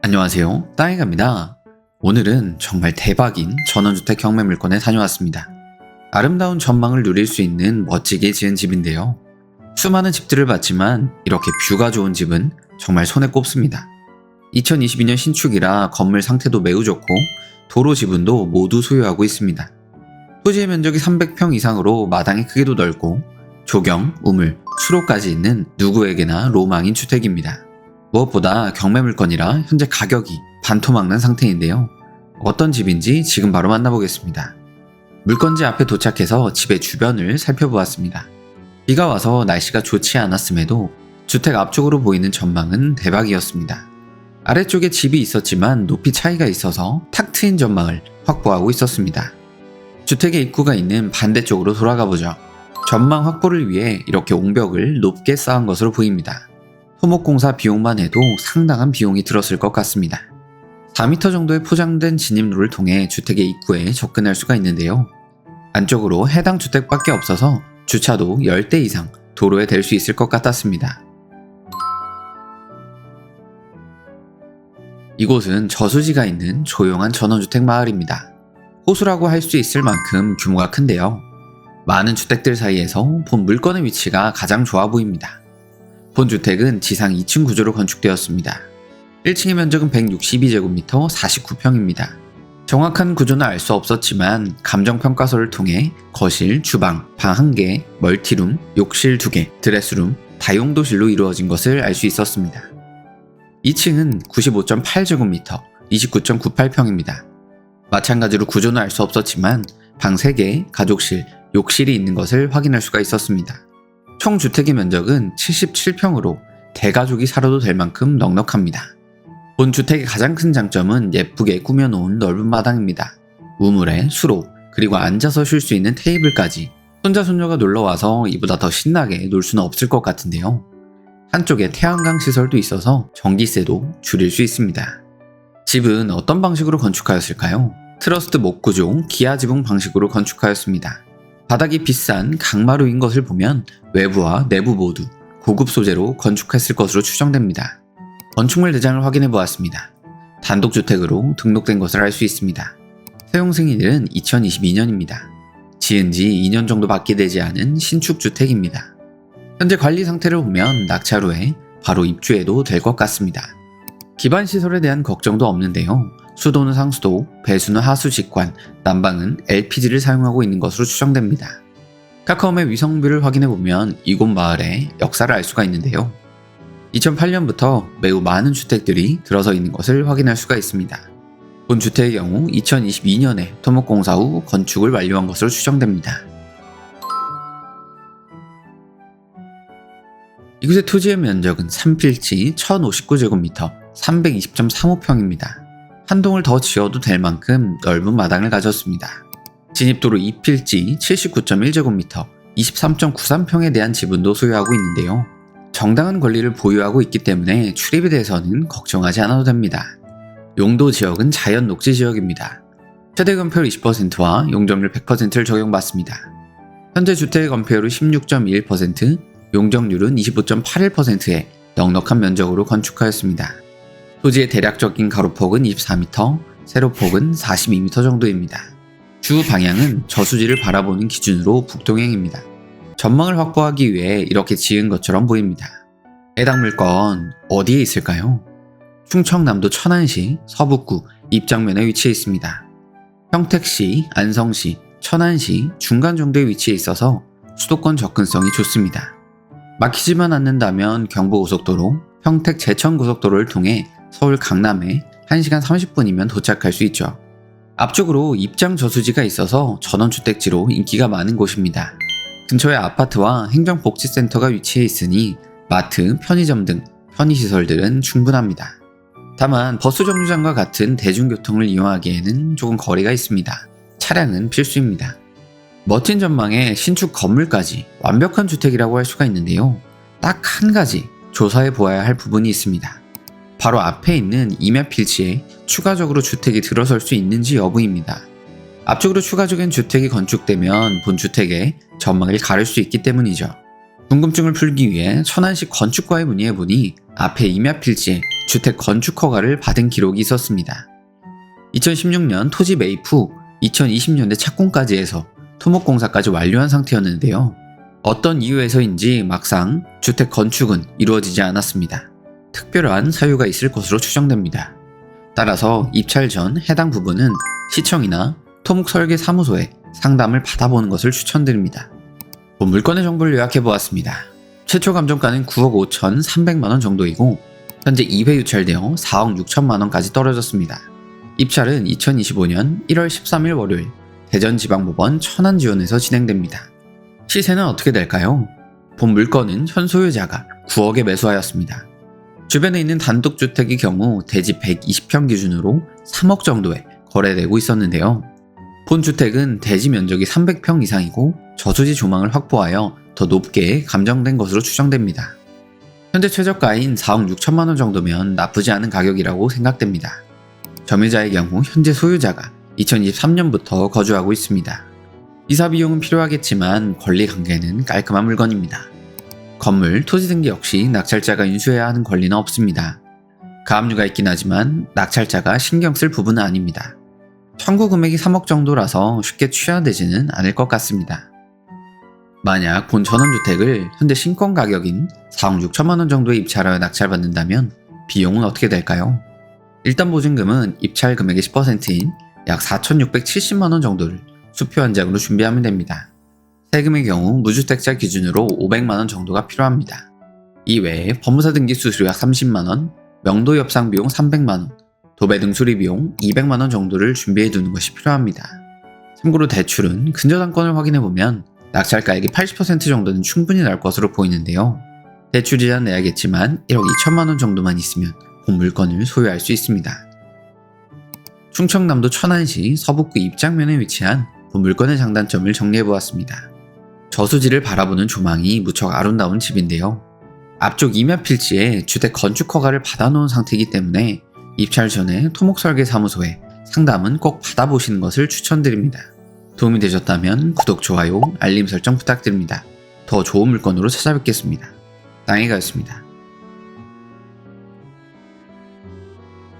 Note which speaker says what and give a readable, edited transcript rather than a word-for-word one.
Speaker 1: 안녕하세요, 땅이갑니다. 오늘은 정말 대박인 전원주택 경매물건에 다녀왔습니다. 아름다운 전망을 누릴 수 있는 멋지게 지은 집인데요. 수많은 집들을 봤지만 이렇게 뷰가 좋은 집은 정말 손에 꼽습니다. 2022년 신축이라 건물 상태도 매우 좋고 도로 지분도 모두 소유하고 있습니다. 토지의 면적이 300평 이상으로 마당의 크기도 넓고 조경, 우물, 수로까지 있는 누구에게나 로망인 주택입니다. 무엇보다 경매 물건이라 현재 가격이 반토막난 상태인데요. 어떤 집인지 지금 바로 만나보겠습니다. 물건지 앞에 도착해서 집의 주변을 살펴보았습니다. 비가 와서 날씨가 좋지 않았음에도 주택 앞쪽으로 보이는 전망은 대박이었습니다. 아래쪽에 집이 있었지만 높이 차이가 있어서 탁 트인 전망을 확보하고 있었습니다. 주택의 입구가 있는 반대쪽으로 돌아가 보죠. 전망 확보를 위해 이렇게 옹벽을 높게 쌓은 것으로 보입니다. 토목공사 비용만 해도 상당한 비용이 들었을 것 같습니다. 4m 정도의 포장된 진입로를 통해 주택의 입구에 접근할 수가 있는데요. 안쪽으로 해당 주택밖에 없어서 주차도 10대 이상 도로에 댈 수 있을 것 같았습니다. 이곳은 저수지가 있는 조용한 전원주택 마을입니다. 호수라고 할 수 있을 만큼 규모가 큰데요. 많은 주택들 사이에서 본 물건의 위치가 가장 좋아 보입니다. 본 주택은 지상 2층 구조로 건축되었습니다. 1층의 면적은 162제곱미터 49평입니다. 정확한 구조는 알 수 없었지만 감정평가서를 통해 거실, 주방, 방 1개, 멀티룸, 욕실 2개, 드레스룸, 다용도실로 이루어진 것을 알 수 있었습니다. 2층은 95.8제곱미터 29.98평입니다. 마찬가지로 구조는 알 수 없었지만 방 3개, 가족실, 욕실이 있는 것을 확인할 수가 있었습니다. 총 주택의 면적은 77평으로 대가족이 살아도 될 만큼 넉넉합니다. 본 주택의 가장 큰 장점은 예쁘게 꾸며놓은 넓은 마당입니다. 우물에 수로, 그리고 앉아서 쉴 수 있는 테이블까지 손자 손녀가 놀러와서 이보다 더 신나게 놀 수는 없을 것 같은데요. 한쪽에 태양광 시설도 있어서 전기세도 줄일 수 있습니다. 집은 어떤 방식으로 건축하였을까요? 트러스트 목구조, 기아지붕 방식으로 건축하였습니다. 바닥이 비싼 강마루인 것을 보면 외부와 내부 모두 고급 소재로 건축했을 것으로 추정됩니다. 건축물 대장을 확인해 보았습니다. 단독주택으로 등록된 것을 알 수 있습니다. 사용 승인일은 2022년입니다. 지은 지 2년 정도밖에 되지 않은 신축주택입니다. 현재 관리 상태를 보면 낙찰 후에 바로 입주해도 될 것 같습니다. 기반 시설에 대한 걱정도 없는데요. 수도는 상수도, 배수는 하수 직관, 난방은 LPG를 사용하고 있는 것으로 추정됩니다. 카카오맵 위성뷰를 확인해보면 이곳 마을의 역사를 알 수가 있는데요. 2008년부터 매우 많은 주택들이 들어서 있는 것을 확인할 수가 있습니다. 본 주택의 경우 2022년에 토목공사 후 건축을 완료한 것으로 추정됩니다. 이곳의 토지의 면적은 3필지 1059제곱미터 320.35평입니다. 한 동을 더 지어도 될 만큼 넓은 마당을 가졌습니다. 진입도로 2필지 79.1제곱미터 23.93평에 대한 지분도 소유하고 있는데요. 정당한 권리를 보유하고 있기 때문에 출입에 대해서는 걱정하지 않아도 됩니다. 용도 지역은 자연 녹지 지역입니다. 최대 건폐율 20%와 용적률 100%를 적용받습니다. 현재 주택의 건폐율은 16.21%, 용적률은 25.81%의 넉넉한 면적으로 건축하였습니다. 토지의 대략적인 가로폭은 24m, 세로폭은 42m 정도입니다. 주 방향은 저수지를 바라보는 기준으로 북동행입니다. 전망을 확보하기 위해 이렇게 지은 것처럼 보입니다. 해당 물건 어디에 있을까요? 충청남도 천안시 서북구 입장면에 위치해 있습니다. 평택시, 안성시, 천안시 중간 정도에 위치해 있어서 수도권 접근성이 좋습니다. 막히지만 않는다면 경부고속도로, 평택 제천고속도로를 통해 서울 강남에 1시간 30분이면 도착할 수 있죠. 앞쪽으로 입장 저수지가 있어서 전원주택지로 인기가 많은 곳입니다. 근처에 아파트와 행정복지센터가 위치해 있으니 마트, 편의점 등 편의시설들은 충분합니다. 다만 버스 정류장과 같은 대중교통을 이용하기에는 조금 거리가 있습니다. 차량은 필수입니다. 멋진 전망에 신축 건물까지 완벽한 주택이라고 할 수가 있는데요. 딱 한 가지 조사해 보아야 할 부분이 있습니다. 바로 앞에 있는 임야 필지에 추가적으로 주택이 들어설 수 있는지 여부입니다. 앞쪽으로 추가적인 주택이 건축되면 본 주택의 전망을 가릴 수 있기 때문이죠. 궁금증을 풀기 위해 천안시 건축과에 문의해보니 앞에 임야 필지에 주택 건축 허가를 받은 기록이 있었습니다. 2016년 토지 매입 후 2020년대 착공까지 해서 토목공사까지 완료한 상태였는데요. 어떤 이유에서인지 막상 주택 건축은 이루어지지 않았습니다. 특별한 사유가 있을 것으로 추정됩니다. 따라서 입찰 전 해당 부분은 시청이나 토목설계사무소에 상담을 받아보는 것을 추천드립니다. 본 물건의 정보를 요약해보았습니다. 최초 감정가는 9억 5,300만원 정도이고 현재 2회 유찰되어 4억 6천만원까지 떨어졌습니다. 입찰은 2025년 1월 13일 월요일 대전지방법원 천안지원에서 진행됩니다. 시세는 어떻게 될까요? 본 물건은 현 소유자가 9억에 매수하였습니다. 주변에 있는 단독주택의 경우 대지 120평 기준으로 3억 정도에 거래되고 있었는데요. 본 주택은 대지 면적이 300평 이상이고 저수지 조망을 확보하여 더 높게 감정된 것으로 추정됩니다. 현재 최저가인 4억 6천만원 정도면 나쁘지 않은 가격이라고 생각됩니다. 점유자의 경우 현재 소유자가 2023년부터 거주하고 있습니다. 이사 비용은 필요하겠지만 권리 관계는 깔끔한 물건입니다. 건물, 토지 등기 역시 낙찰자가 인수해야 하는 권리는 없습니다. 가압류가 있긴 하지만 낙찰자가 신경 쓸 부분은 아닙니다. 청구 금액이 3억 정도라서 쉽게 취하되지는 않을 것 같습니다. 만약 본 전원주택을 현재 신권 가격인 4억 6천만원 정도에 입찰하여 낙찰받는다면 비용은 어떻게 될까요? 일단 보증금은 입찰 금액의 10%인 약 4,670만원 정도를 수표 한 장으로 준비하면 됩니다. 세금의 경우 무주택자 기준으로 500만원 정도가 필요합니다. 이외에 법무사 등기 수수료 약 30만원, 명도 협상 비용 300만원, 도배 등 수리 비용 200만원 정도를 준비해 두는 것이 필요합니다. 참고로 대출은 근저당권을 확인해보면 낙찰가액의 80% 정도는 충분히 나올 것으로 보이는데요. 대출이자 내야겠지만 1억 2천만원 정도만 있으면 본 물건을 소유할 수 있습니다. 충청남도 천안시 서북구 입장면에 위치한 본 물건의 장단점을 정리해보았습니다. 저수지를 바라보는 조망이 무척 아름다운 집인데요. 앞쪽 임야 필지에 주택 건축 허가를 받아놓은 상태이기 때문에 입찰 전에 토목설계사무소에 상담은 꼭 받아보시는 것을 추천드립니다. 도움이 되셨다면 구독, 좋아요, 알림 설정 부탁드립니다. 더 좋은 물건으로 찾아뵙겠습니다. 땅이가였습니다.